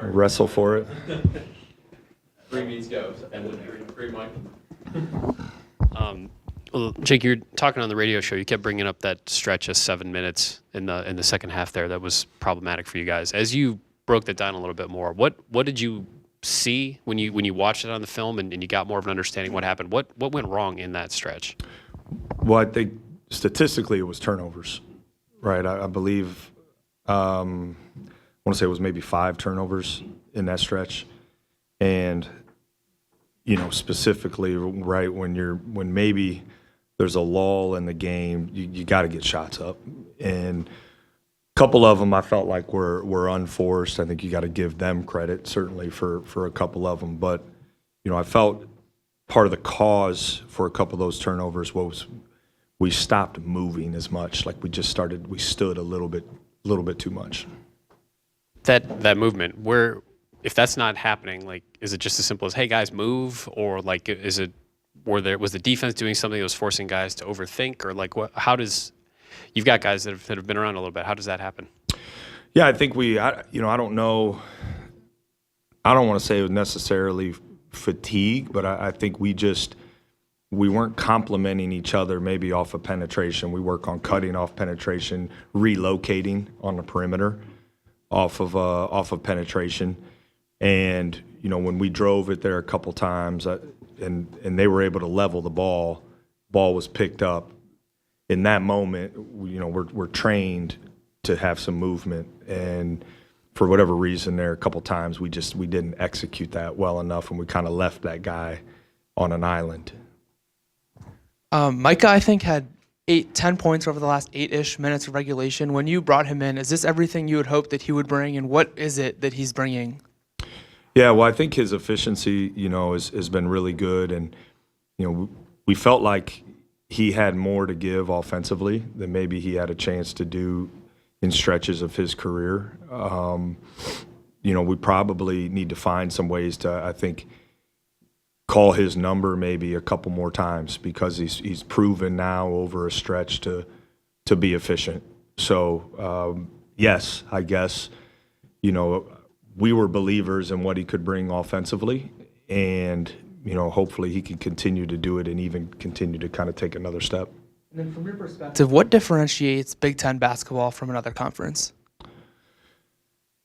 wrestle for it. 3 means go. And three, Mike. Well, Jake, you're talking on the radio show. You kept bringing up that stretch of 7 minutes in the second half there. That was problematic for you guys. As you broke that down a little bit more, what did you see when you watched it on the film and you got more of an understanding what happened? What went wrong in that stretch? Well, I think statistically it was turnovers, right? I believe I want to say it was maybe 5 turnovers in that stretch, and specifically, right when maybe there's a lull in the game, you got to get shots up, and a couple of them I felt like were unforced. I think you got to give them credit certainly for a couple of them, but I felt part of the cause for a couple of those turnovers was we stopped moving as much. Like we stood a little bit too much. That movement, if that's not happening, like, is it just as simple as, hey guys, move, or like, was the defense doing something that was forcing guys to overthink, or like you've got guys that have been around a little bit. How does that happen? Yeah, I think I don't know. I don't want to say it was necessarily fatigue, but I think we weren't complementing each other maybe off of penetration. We work on cutting off penetration, relocating on the perimeter off of penetration. And, when we drove it there a couple times and they were able to level the ball was picked up. In that moment, we're trained to have some movement. And for whatever reason there a couple times, we didn't execute that well enough, and we kind of left that guy on an island. Micah, I think, had 10 points over the last 8-ish minutes of regulation. When you brought him in, is this everything you would hope that he would bring, and what is it that he's bringing? Yeah, well, I think his efficiency, has been really good, and we felt like he had more to give offensively than maybe he had a chance to do in stretches of his career. We probably need to find some ways to, I think, call his number maybe a couple more times, because he's proven now over a stretch to be efficient. So yes, I guess we were believers in what he could bring offensively, and hopefully he can continue to do it and even continue to kind of take another step. And then from your perspective, what differentiates Big Ten basketball from another conference?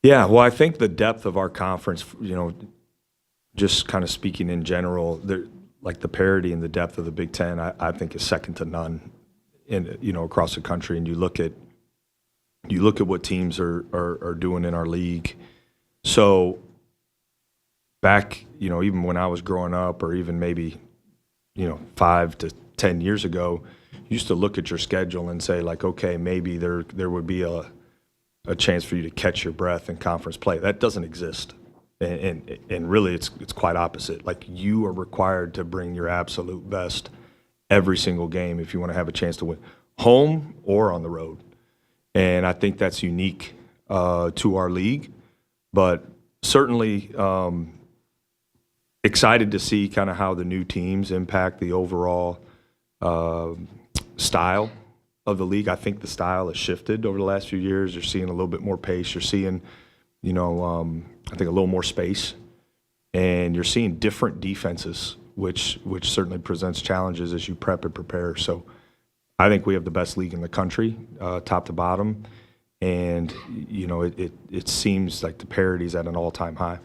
Yeah, well, I think the depth of our conference, just kind of speaking in general, like the parity and the depth of the Big Ten, I think is second to none across the country. And you look at what teams are doing in our league. So back, even when I was growing up, or even maybe 5 to 10 years ago, you used to look at your schedule and say, like, okay, maybe there would be a chance for you to catch your breath in conference play. That doesn't exist. And really it's quite opposite. Like, you are required to bring your absolute best every single game if you want to have a chance to win, home or on the road. And I think that's unique to our league, but certainly excited to see kind of how the new teams impact the overall style of the league. I think the style has shifted over the last few years. You're seeing a little bit more pace. You're seeing, I think a little more space, and you're seeing different defenses, which certainly presents challenges as you prep and prepare. So I think we have the best league in the country, top to bottom, and it seems like the parity's at an all-time high.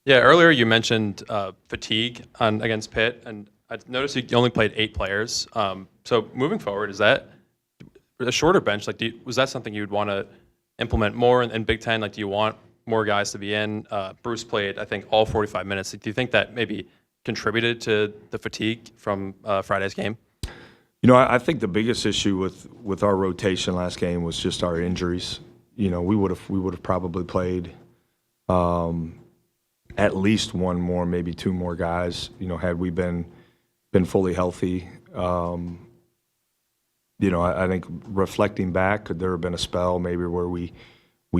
Yeah, earlier you mentioned fatigue against Pitt, and I noticed you only played 8 players. So moving forward, is that a shorter bench? Like, was that something you'd want to implement more in Big Ten? Like, do you want more guys to be in? Bruce played, I think, all 45 minutes. Do you think that maybe contributed to the fatigue from Friday's game? I think the biggest issue with our rotation last game was just our injuries. We would have probably played at least one more, maybe 2 more guys. Had we been fully healthy. I think reflecting back, could there have been a spell maybe where we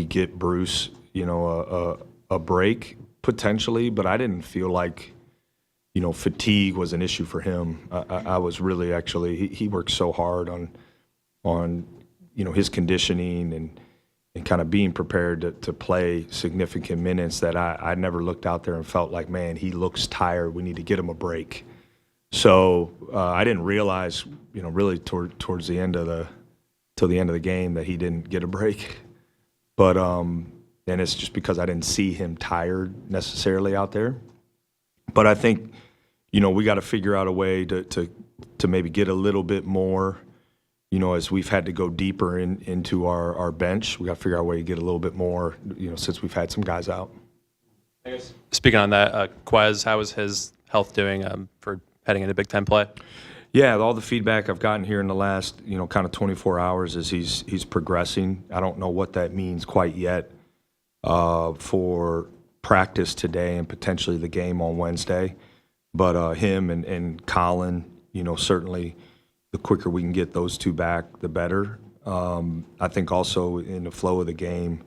get Bruce, a break potentially, but I didn't feel like, fatigue was an issue for him. I was really actually, he worked so hard on his conditioning and kind of being prepared to play significant minutes that I never looked out there and felt like, man, he looks tired. We need to get him a break. So I didn't realize, really towards the end of the game that he didn't get a break. But and it's just because I didn't see him tired necessarily out there. But I think, we got to figure out a way to maybe get a little bit more. As we've had to go deeper into our bench, we got to figure out a way to get a little bit more, since we've had some guys out. I guess speaking on that, Quez, how is his health doing for heading into Big Ten play? Yeah, all the feedback I've gotten here in the last, kind of 24 hours is he's progressing. I don't know what that means quite yet for practice today and potentially the game on Wednesday. But him and Colin, certainly the quicker we can get those two back, the better. I think also in the flow of the game,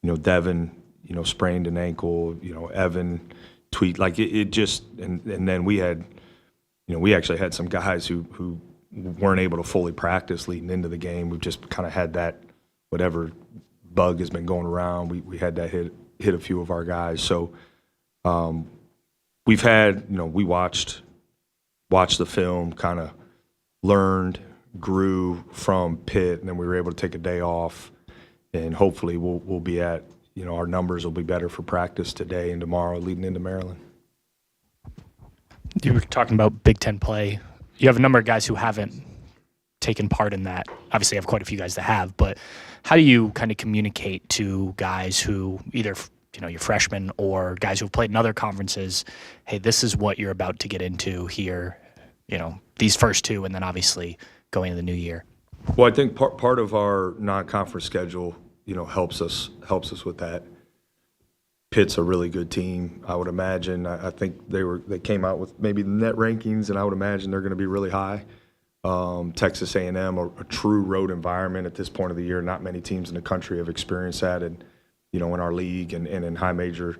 Devin, sprained an ankle, Evan tweaked, like it just, and then we had, we actually had some guys who weren't able to fully practice leading into the game. We've just kind of had that, whatever bug has been going around, we had that hit a few of our guys. So we've had, we watched the film, kind of learned, grew from Pitt, and then we were able to take a day off, and hopefully we'll be at, our numbers will be better for practice today and tomorrow leading into Maryland. You were talking about Big Ten play. You have a number of guys who haven't taken part in that. Obviously, you have quite a few guys that have, but how do you kind of communicate to guys who either, your freshmen or guys who have played in other conferences, hey, this is what you're about to get into here, these first two, and then obviously going into the new year? Well, I think part of our non-conference schedule, helps us with that. Pitt's a really good team, I would imagine. I think they came out with maybe the net rankings, and I would imagine they're going to be really high. Texas A&M, a true road environment at this point of the year. Not many teams in the country have experienced that, and in our league and in high major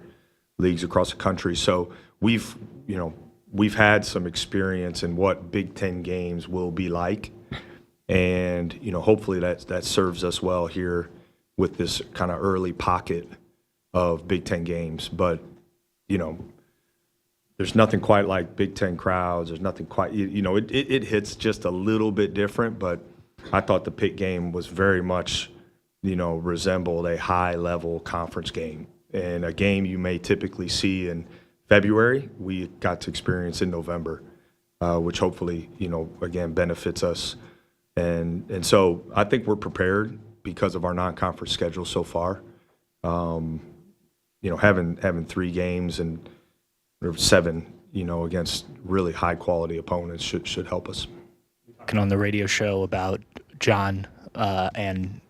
leagues across the country. So we've had some experience in what Big Ten games will be like, and hopefully that serves us well here with this kind of early pocket of Big Ten games. But there's nothing quite like Big Ten crowds. There's nothing quite, it hits just a little bit different. But I thought the Pitt game was very much, resembled a high-level conference game, and a game you may typically see in February, we got to experience in November, which hopefully, again, benefits us. And so I think we're prepared because of our non-conference schedule so far. Having 3 games and 7, against really high-quality opponents should help us. Talking on the radio show about John and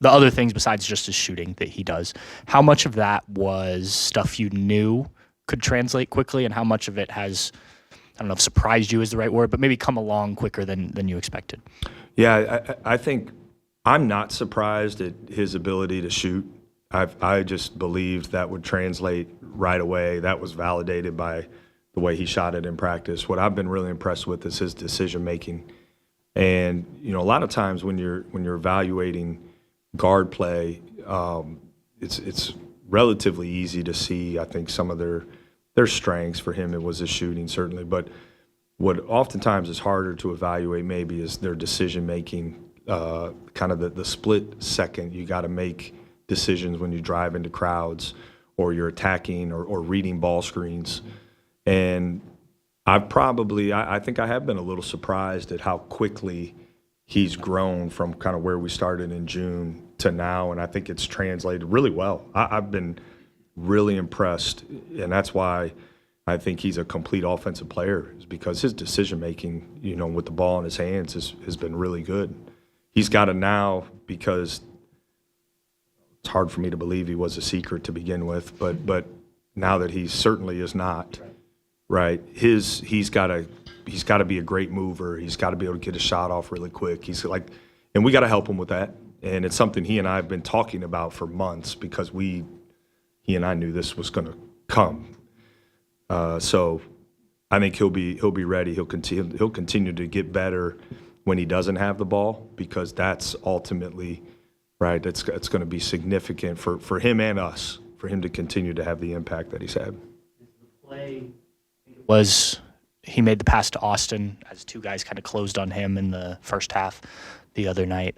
the other things besides just his shooting that he does, how much of that was stuff you knew could translate quickly, and how much of it has, I don't know if surprised you is the right word, but maybe come along quicker than you expected? Yeah, I think I'm not surprised at his ability to shoot. I just believed that would translate right away. That was validated by the way he shot it in practice. What I've been really impressed with is his decision making. And a lot of times when you're evaluating guard play, it's relatively easy to see, I think, some of their strengths. For him, it was his shooting, certainly. But what oftentimes is harder to evaluate maybe is their decision making, kind of the split second you got to make decisions when you drive into crowds or you're attacking or reading ball screens. And I think I have been a little surprised at how quickly he's grown from kind of where we started in June to now, and I think it's translated really well. I've been really impressed, and that's why I think he's a complete offensive player, is because his decision-making, with the ball in his hands has been really good. He's got to now, because it's hard for me to believe he was a secret to begin with, but now that he certainly is not, right? He's got to be a great mover. He's got to be able to get a shot off really quick. And we got to help him with that. And it's something he and I have been talking about for months, because he and I knew this was going to come. So I think he'll be ready. He'll continue to get better when he doesn't have the ball, because that's ultimately right? It's going to be significant for him and us, for him to continue to have the impact that he's had. Was he made the pass to Austin as two guys kind of closed on him in the first half the other night?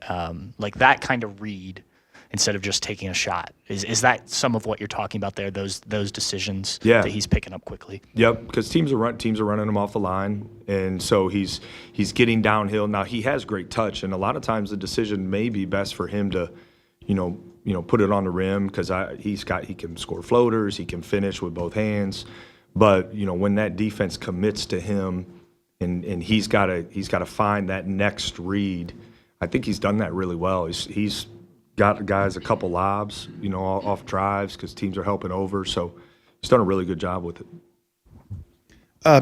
Like that kind of read instead of just taking a shot. Is that some of what you're talking about there? Those decisions Yeah. that he's picking up quickly. Yep, because teams are running him off the line, and so he's getting downhill. Now he has great touch, and a lot of times the decision may be best for him to, put it on the rim because he can score floaters, he can finish with both hands, but when that defense commits to him, and he's got to find that next read. I think he's done that really well. He's got guys a couple lobs, off drives because teams are helping over. So he's done a really good job with it.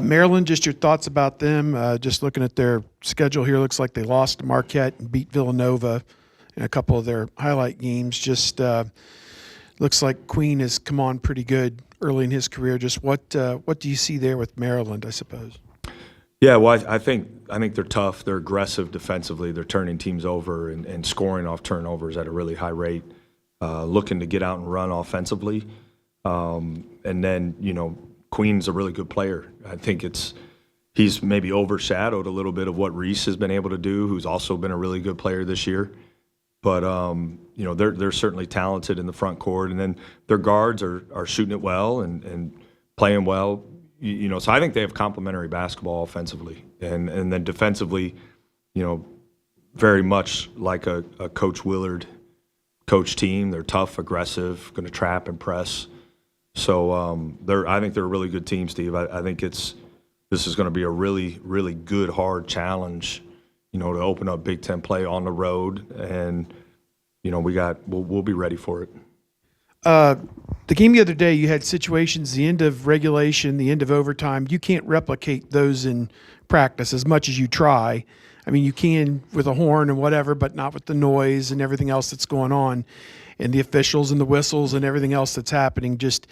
Maryland, just your thoughts about them. Just looking at their schedule here, looks like they lost to Marquette and beat Villanova in a couple of their highlight games. Just looks like Queen has come on pretty good early in his career. Just what do you see there with Maryland, I suppose? Yeah, well, I think they're tough. They're aggressive defensively. They're turning teams over and scoring off turnovers at a really high rate, looking to get out and run offensively. And then, Queen's a really good player. I think he's maybe overshadowed a little bit of what Reese has been able to do, who's also been a really good player this year. But, they're certainly talented in the front court. And then their guards are shooting it well and playing well. So I think they have complementary basketball offensively, and then defensively, very much like a Coach Willard coach team. They're tough, aggressive, going to trap and press. So I think they're a really good team, Steve. I think this is going to be a really, really good, hard challenge, to open up Big Ten play on the road, and we'll be ready for it. The game the other day, you had situations, the end of regulation, the end of overtime. You can't replicate those in practice as much as you try. I mean, you can with a horn and whatever, but not with the noise and everything else that's going on and the officials and the whistles and everything else that's happening. Just,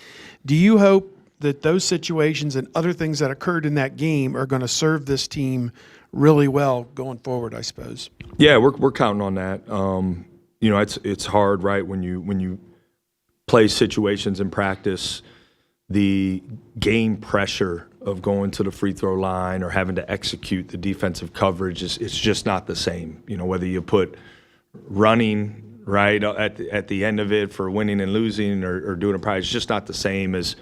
do you hope that those situations and other things that occurred in that game are going to serve this team really well going forward, I suppose? Yeah, we're counting on that. It's hard, right, when you play situations in practice, the game pressure of going to the free throw line or having to execute the defensive coverage it's just not the same. Whether you put running right at the end of it for winning and losing or doing a prize, it's just not the same as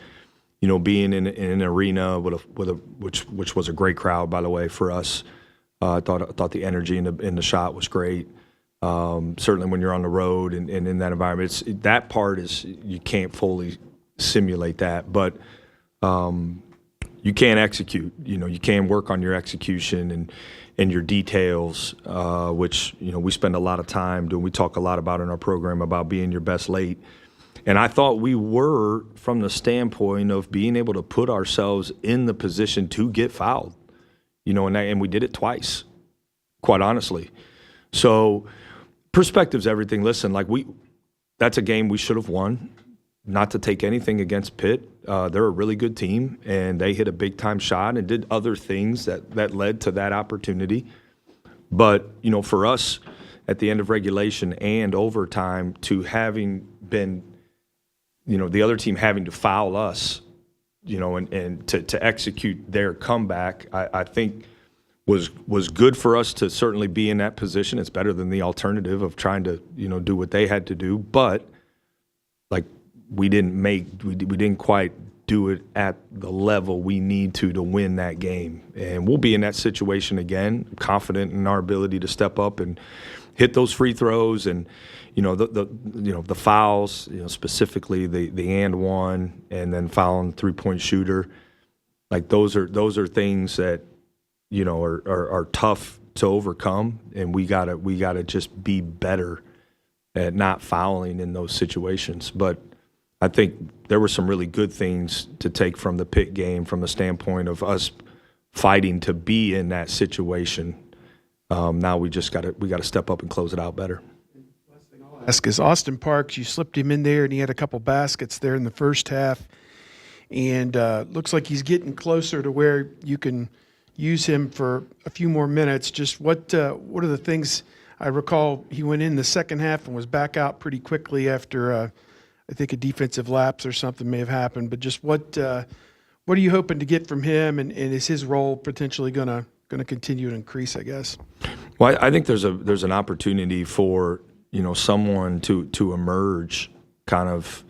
being in an arena which was a great crowd, by the way, for us. I thought the energy in the shot was great. Certainly when you're on the road and in that environment, that part is you can't fully simulate that, but you can execute. You can work on your execution and your details, which we spend a lot of time doing. We talk a lot about in our program about being your best late, and I thought we were from the standpoint of being able to put ourselves in the position to get fouled, and we did it twice, quite honestly. So. Perspective's everything. Listen, that's a game we should have won. Not to take anything against Pitt. They're a really good team, and they hit a big-time shot and did other things that led to that opportunity. But, for us, at the end of regulation and overtime, to having been, the other team having to foul us, and to execute their comeback, I think – was good for us to certainly be in that position. It's better than the alternative of trying to do what they had to do, but we didn't quite do it at the level we need to win that game. And we'll be in that situation again, confident in our ability to step up and hit those free throws and the fouls, specifically the and one and then fouling 3-point shooter. Those are things that are tough to overcome, and we gotta just be better at not fouling in those situations. But I think there were some really good things to take from the Pitt game from the standpoint of us fighting to be in that situation. Now we gotta step up and close it out better. Ask is Austin Parks. You slipped him in there, and he had a couple baskets there in the first half, and looks like he's getting closer to where you can use him for a few more minutes. Just what are the things? I recall he went in the second half and was back out pretty quickly after I think a defensive lapse or something may have happened. But just what are you hoping to get from him, and is his role potentially going to continue to increase, I guess? Well, I think there's an opportunity for someone to emerge kind of,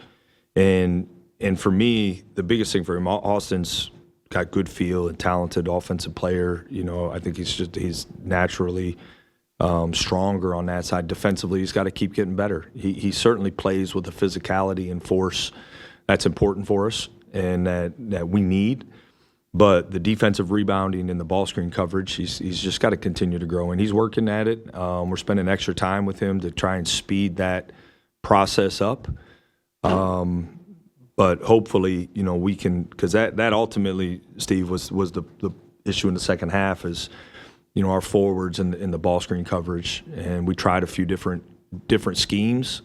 and for me the biggest thing for him, Austin's got good feel and talented offensive player. I think he's naturally stronger on that side. Defensively, he's got to keep getting better. He certainly plays with the physicality and force that's important for us and that we need. But the defensive rebounding and the ball screen coverage, he's just got to continue to grow, and he's working at it. We're spending extra time with him to try and speed that process up. But hopefully, we can, because that ultimately, Steve, was the issue in the second half is, our forwards and the ball screen coverage, and we tried a few different schemes.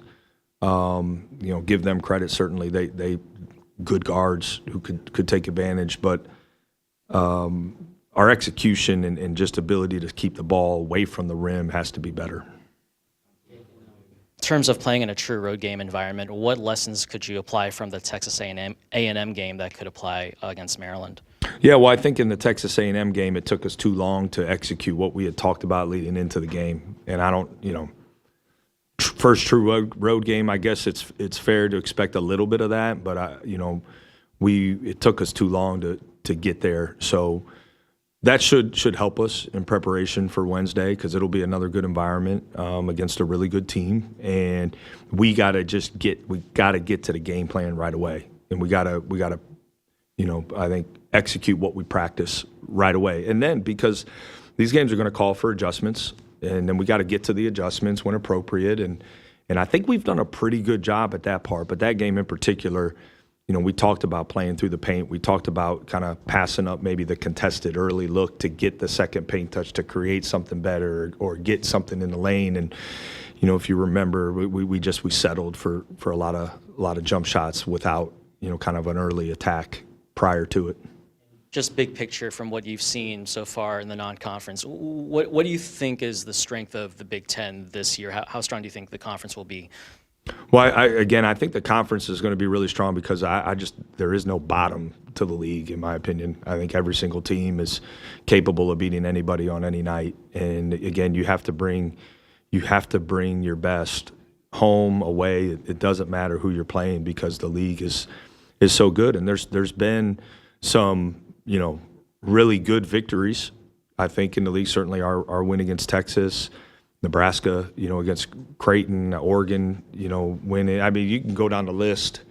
Give them credit. Certainly, they good guards who could take advantage, but our execution and just ability to keep the ball away from the rim has to be better. In terms of playing in a true road game environment, what lessons could you apply from the Texas A&M game that could apply against Maryland? Yeah, well, I think in the Texas A&M game, it took us too long to execute what we had talked about leading into the game. And I don't, first true road game, I guess it's fair to expect a little bit of that, but it took us too long to get there. So that should help us in preparation for Wednesday, because it'll be another good environment against a really good team, and we got to get to the game plan right away, and we got to I think execute what we practice right away, and then because these games are going to call for adjustments, and then we got to get to the adjustments when appropriate, and I think we've done a pretty good job at that part, but that game in particular. We talked about playing through the paint. We talked about kind of passing up maybe the contested early look to get the second paint touch to create something better or get something in the lane. And, if you remember, we settled for a lot of jump shots without, kind of an early attack prior to it. Just big picture from what you've seen so far in the non-conference, what do you think is the strength of the Big Ten this year? How strong do you think the conference will be? Well, I think the conference is going to be really strong because there is no bottom to the league, in my opinion. I think every single team is capable of beating anybody on any night. And again, you have to bring your best home, away. It doesn't matter who you're playing because the league is so good. And there's been some, really good victories, I think, in the league. Certainly our win against Texas, Nebraska, against Creighton, Oregon, winning. I mean, you can go down the list.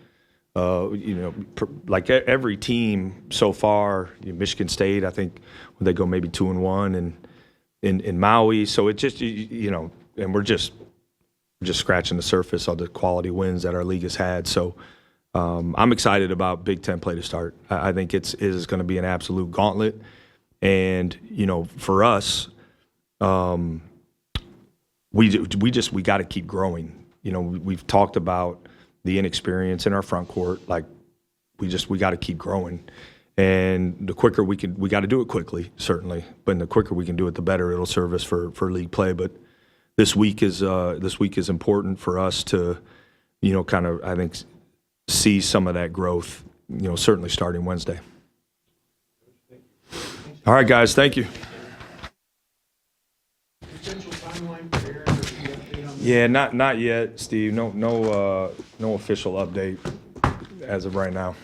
Like every team so far, Michigan State, I think they go maybe 2-1, and in Maui. So it just, and we're just scratching the surface of the quality wins that our league has had. So I'm excited about Big Ten play to start. I think it is going to be an absolute gauntlet, and for us. We got to keep growing. We've talked about the inexperience in our front court. Like we got to keep growing, and the quicker we got to do it quickly, certainly. But the quicker we can do it, the better it'll serve us for league play. But this week is important for us to, kind of, I think, see some of that growth. Certainly starting Wednesday. All right, guys. Thank you. Yeah, not yet, Steve. No official update as of right now.